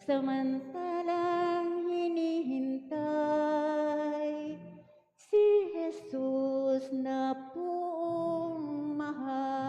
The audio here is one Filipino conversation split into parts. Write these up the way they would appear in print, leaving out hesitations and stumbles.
Samantalang hinihintay si Jesus na buong mahal.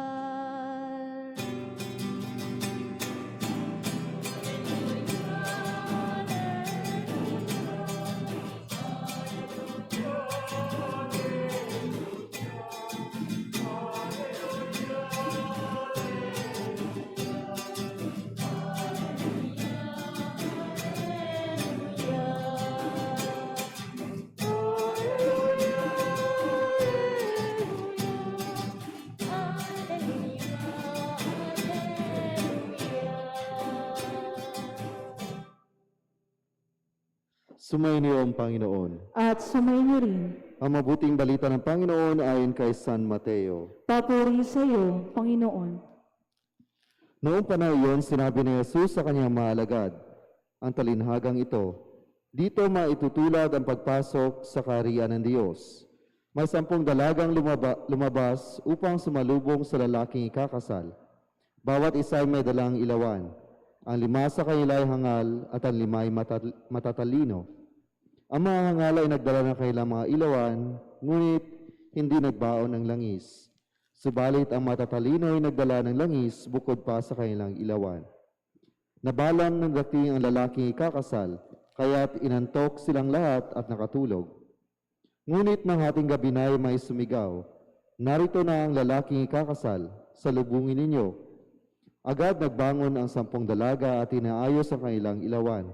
Sumainyo ang Panginoon. At sumainyo rin. Ang mabuting balita ng Panginoon ayon kay San Mateo. Papuri sa iyo, Panginoon. Noong panahon iyon, sinabi ni Jesus sa kanyang mga alagad, ang talinhagang ito, dito maitutulad ang pagpasok sa kaharian ng Diyos. May 10 dalagang lumabas upang sumalubong sa lalaking ikakasal. Bawat isa ay may dalang ilawan. Ang 5 sa kanila ay hangal at ang 5 ay matatalino. Ang mga hangal ay nagdala ng kanilang mga ilawan, ngunit hindi nagbaon ng langis. Subalit ang matatalino ay nagdala ng langis bukod pa sa kanilang ilawan. Nabalang ng dating ang lalaking ikakasal, kaya't inantok silang lahat at nakatulog. Ngunit nang hating gabi na ay may sumigaw, narito na ang lalaking ikakasal, salubungin ninyo. Agad nagbangon ang 10 dalaga at inaayos ang kanilang ilawan.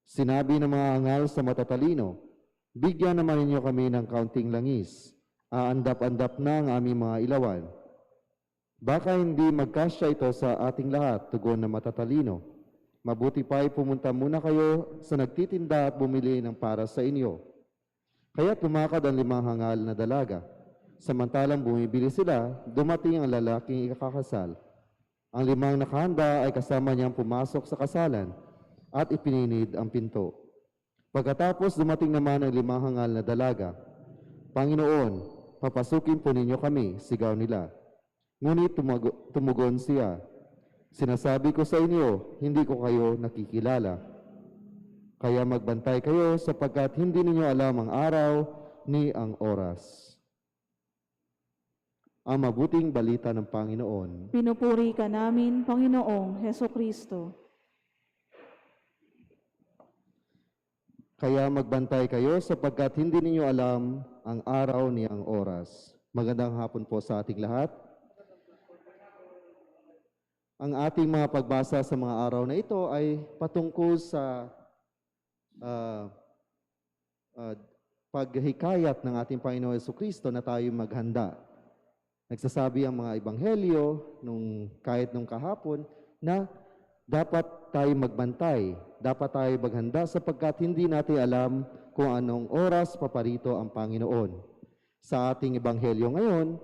Sinabi ng mga angal sa matatalino, bigyan naman ninyo kami ng kaunting langis. Aandap-andap na ang aming mga ilawan. Baka hindi magkasya ito sa ating lahat, tugon na matatalino. Mabuti pa ay pumunta muna kayo sa nagtitinda at bumili ng para sa inyo. Kaya tumakad ang 5 hangal na dalaga. Samantalang bumibili sila, dumating ang lalaking ikakasal. Ang 5 nakahanda ay kasama niyang pumasok sa kasalan at ipininid ang pinto. Pagkatapos dumating naman ang 5 hangal na dalaga. Panginoon, papasukin po ninyo kami, sigaw nila. Ngunit tumugon siya, sinasabi ko sa inyo, hindi ko kayo nakikilala. Kaya magbantay kayo sapagkat hindi ninyo alam ang araw ni ang oras. Ang mabuting balita ng Panginoon. Pinupuri ka namin, Panginoong Heso Kristo. Kaya magbantay kayo sapagkat hindi ninyo alam ang araw ni ang oras. Magandang hapon po sa ating lahat. Ang ating mga pagbasa sa mga araw na ito ay patungkol sa paghikayat ng ating Panginoon Jesucristo na tayo maghanda. Nagsasabi ang mga ebanghelyo kahit nung kahapon na dapat tayo magbantay, dapat tayo maghanda sapagkat hindi natin alam kung anong oras paparito ang Panginoon. Sa ating ebanghelyo ngayon,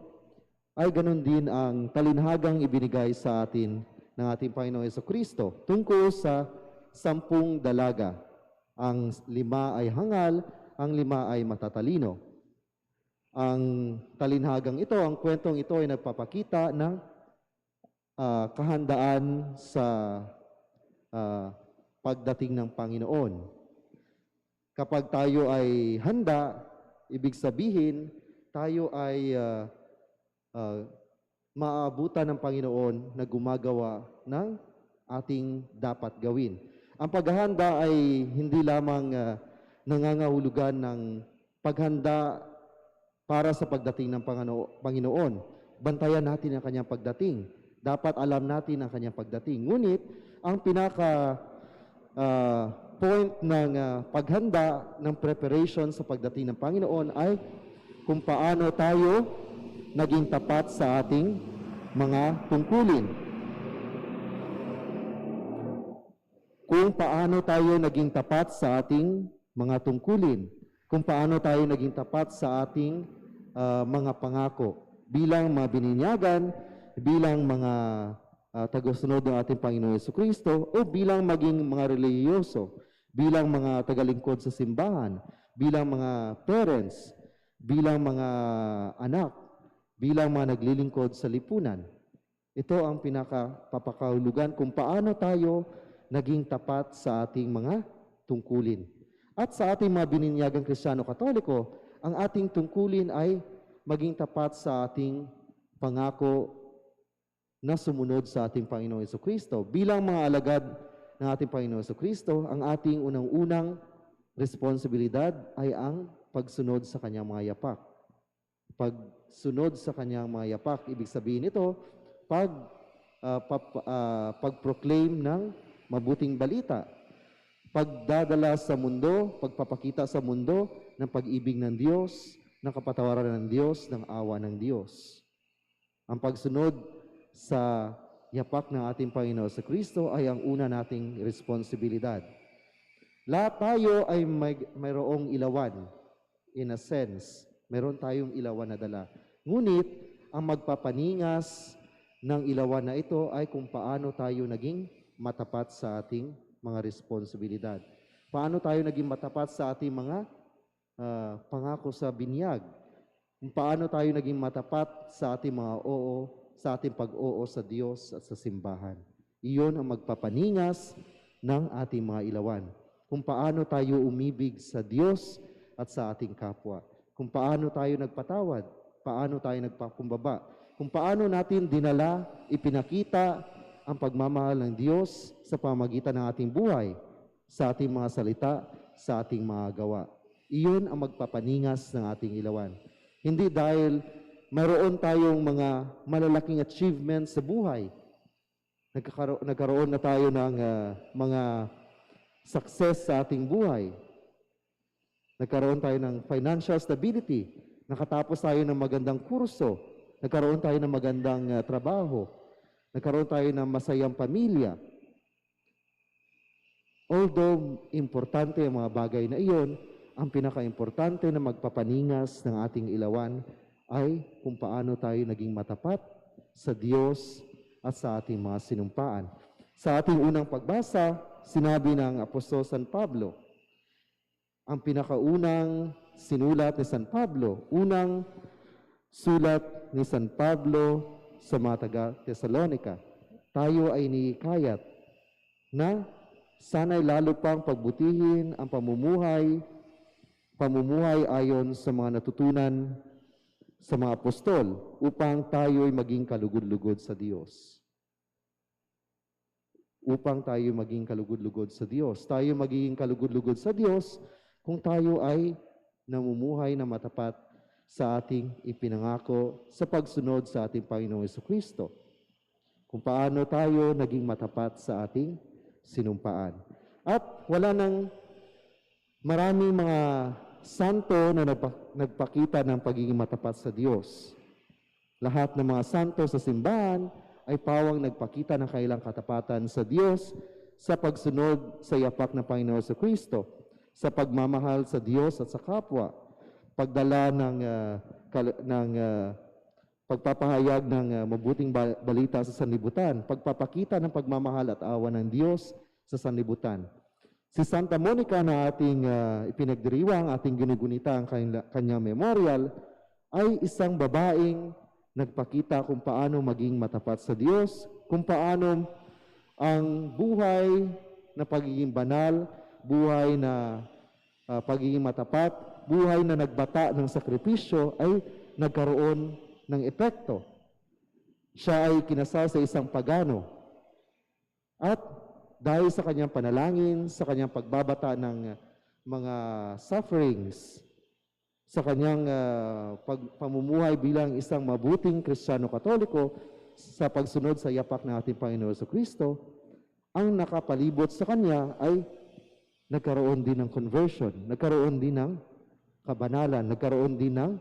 ay ganun din ang talinhagang ibinigay sa atin ng ating Panginoon Jesucristo tungkol sa 10 dalaga. Ang 5 ay hangal, ang 5 ay matatalino. Ang talinhagang ito, ang kwentong ito ay nagpapakita ng kahandaan sa pagdating ng Panginoon. Kapag tayo ay handa, ibig sabihin, tayo ay maabutan ng Panginoon na gumagawa ng ating dapat gawin. Ang paghahanda ay hindi lamang nangangahulugan ng paghanda para sa pagdating ng Panginoon. Bantayan natin ang kanyang pagdating. Dapat alam natin ang kanyang pagdating. Ngunit, ang point ng paghanda, ng preparation sa pagdating ng Panginoon ay kung paano tayo naging tapat sa ating mga tungkulin. Kung paano tayo naging tapat sa ating mga tungkulin. Kung paano tayo naging tapat sa ating mga pangako bilang mga bininyagan, bilang mga tagasunod ng ating Panginoon Jesucristo o bilang maging mga relihiyoso, bilang mga tagalingkod sa simbahan, bilang mga parents, bilang mga anak, bilang mga naglilingkod sa lipunan. Ito ang pinakapapakahulugan kung paano tayo naging tapat sa ating mga tungkulin. At sa ating mga bininyagang Kristiyano Katoliko, ang ating tungkulin ay maging tapat sa ating pangako na sumunod sa ating Panginoong Jesucristo. Bilang mga alagad ng ating Panginoong Jesucristo, ang ating unang-unang responsibilidad ay ang pagsunod sa kanyang mga yapak. Pagsunod sa kanyang mga yapak, ibig sabihin ito, pag-proclaim ng mabuting balita, pagdadala sa mundo, pagpapakita sa mundo ng pag-ibig ng Diyos, ng kapatawaran ng Diyos, ng awa ng Diyos. Ang pagsunod sa yapak ng ating Panginoon sa Kristo ay ang una nating responsibilidad. Lahat tayo ay mayroong ilawan, in a sense. Meron tayong ilawan na dala. Ngunit, ang magpapaningas ng ilawan na ito ay kung paano tayo naging matapat sa ating mga responsibilidad. Paano tayo naging matapat sa ating mga pangako sa binyag? Kung paano tayo naging matapat sa ating mga oo, sa ating pag-oo sa Diyos at sa simbahan. Iyon ang magpapaningas ng ating mga ilawan. Kung paano tayo umibig sa Diyos at sa ating kapwa. Kung paano tayo nagpatawad, paano tayo nagpakumbaba. Kung paano natin dinala, ipinakita ang pagmamahal ng Diyos sa pamagitan ng ating buhay, sa ating mga salita, sa ating mga gawa. Iyon ang magpapaningas ng ating ilawan. Hindi dahil mayroon tayong mga malalaking achievements sa buhay. Nagkaroon na tayo ng mga success sa ating buhay. Nagkaroon tayo ng financial stability. Nakatapos tayo ng magandang kurso. Nagkaroon tayo ng magandang trabaho. Nagkaroon tayo ng masayang pamilya. Although importante ang mga bagay na iyon, ang pinaka-importante na magpapaningas ng ating ilawan ay kung paano tayo naging matapat sa Diyos at sa ating mga sinumpaan. Sa ating unang pagbasa, sinabi ng Apostol San Pablo, ang pinakaunang sinulat ni San Pablo, unang sulat ni San Pablo sa mga taga-Tesalonica, tayo ay niikayat na sana'y lalo pang pagbutihin ang pamumuhay ayon sa mga natutunan sa mga apostol upang tayo'y maging kalugod-lugod sa Diyos. Upang tayo maging kalugod-lugod sa Diyos. Tayo magiging kalugod-lugod sa Diyos kung tayo ay namumuhay na matapat sa ating ipinangako sa pagsunod sa ating Panginoong Jesucristo. Kung paano tayo naging matapat sa ating sinumpaan. At wala nang maraming mga santo na nagpakita ng pagiging matapat sa Diyos. Lahat ng mga santo sa simbahan ay pawang nagpakita ng kailang katapatan sa Diyos sa pagsunod sa yapak ng Panginoon sa Kristo, sa pagmamahal sa Diyos at sa kapwa, pagdala pagpapahayag ng mabuting balita sa sanlibutan, pagpapakita ng pagmamahal at awa ng Diyos sa sanlibutan. Si Santa Monica na ating ipinagdiriwang, ating ginugunita ang kanyang memorial, ay isang babaeng nagpakita kung paano maging matapat sa Diyos, kung paano ang buhay na pagiging banal, buhay na pagiging matapat, buhay na nagbata ng sakripisyo ay nagkaroon ng epekto. Siya ay kinasal sa isang pagano. At dahil sa kanyang panalangin, sa kanyang pagbabata ng mga sufferings, sa kanyang pamumuhay bilang isang mabuting Kristiyano Katoliko, sa pagsunod sa yapak ng ating Panginoon Jesucristo, ang nakapalibot sa kanya ay nagkaroon din ng conversion, nagkaroon din ng kabanalan, nagkaroon din ng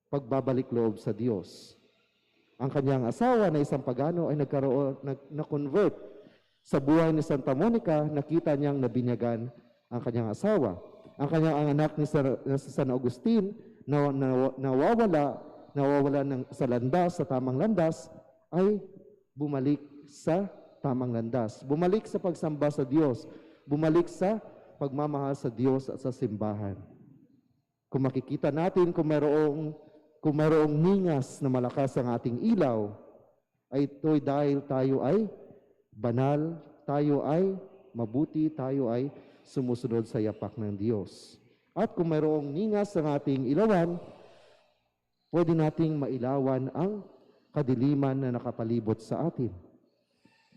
pagbabalik loob sa Diyos. Ang kanyang asawa na isang pagano ay na-convert. Sa buhay ni Santa Monica, nakita niyang nabinyagan ang kanyang asawa. Ang kanyang anak ni San Agustin na nawawala sa landas, sa tamang landas, ay bumalik sa tamang landas. Bumalik sa pagsamba sa Diyos. Bumalik sa pagmamahal sa Diyos at sa simbahan. Kung makikita natin kung mayroong ningas na malakas ang ating ilaw, ay ito'y dahil tayo ay banal, tayo ay mabuti, tayo ay sumusunod sa yapak ng Diyos. At kung mayroong ningas ng ating ilawan, pwede nating mailawan ang kadiliman na nakapalibot sa atin.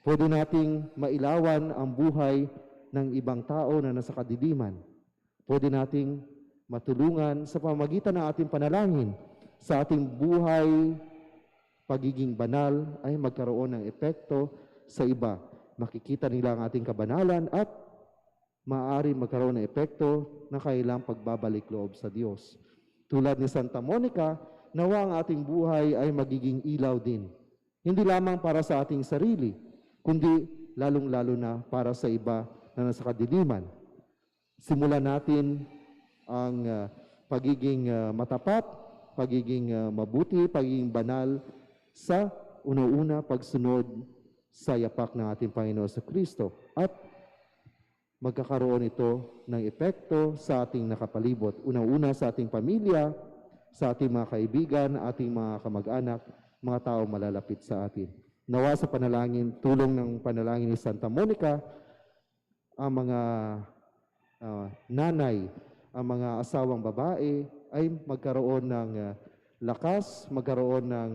Pwede nating mailawan ang buhay ng ibang tao na nasa kadiliman. Pwede nating matulungan sa pamamagitan ng ating panalangin sa ating buhay, pagiging banal ay magkaroon ng epekto sa iba. Makikita nila ang ating kabanalan at maaari magkaroon ng epekto na kailang pagbabalik loob sa Diyos. Tulad ni Santa Monica, nawa ang ating buhay ay magiging ilaw din. Hindi lamang para sa ating sarili, kundi lalong-lalo na para sa iba na nasa kadiliman. Simulan natin ang pagiging matapat, pagiging mabuti, pagiging banal sa una-una pagsunod sa yapak ng ating Panginoon sa Kristo. At magkakaroon ito ng epekto sa ating nakapalibot. Una-una sa ating pamilya, sa ating mga kaibigan, ating mga kamag-anak, mga tao malalapit sa atin. Nawa sa panalangin, tulong ng panalangin ni Santa Monica, ang mga nanay, ang mga asawang babae ay magkaroon ng lakas, magkaroon ng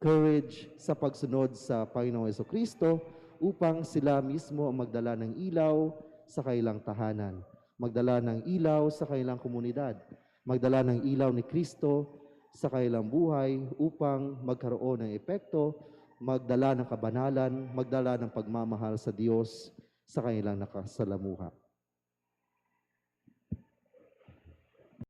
courage sa pagsunod sa Panginoong Jesucristo upang sila mismo ang magdala ng ilaw sa kanilang tahanan, magdala ng ilaw sa kanilang komunidad, magdala ng ilaw ni Kristo sa kanilang buhay upang magkaroon ng epekto, magdala ng kabanalan, magdala ng pagmamahal sa Diyos sa kanilang nakasalamuha.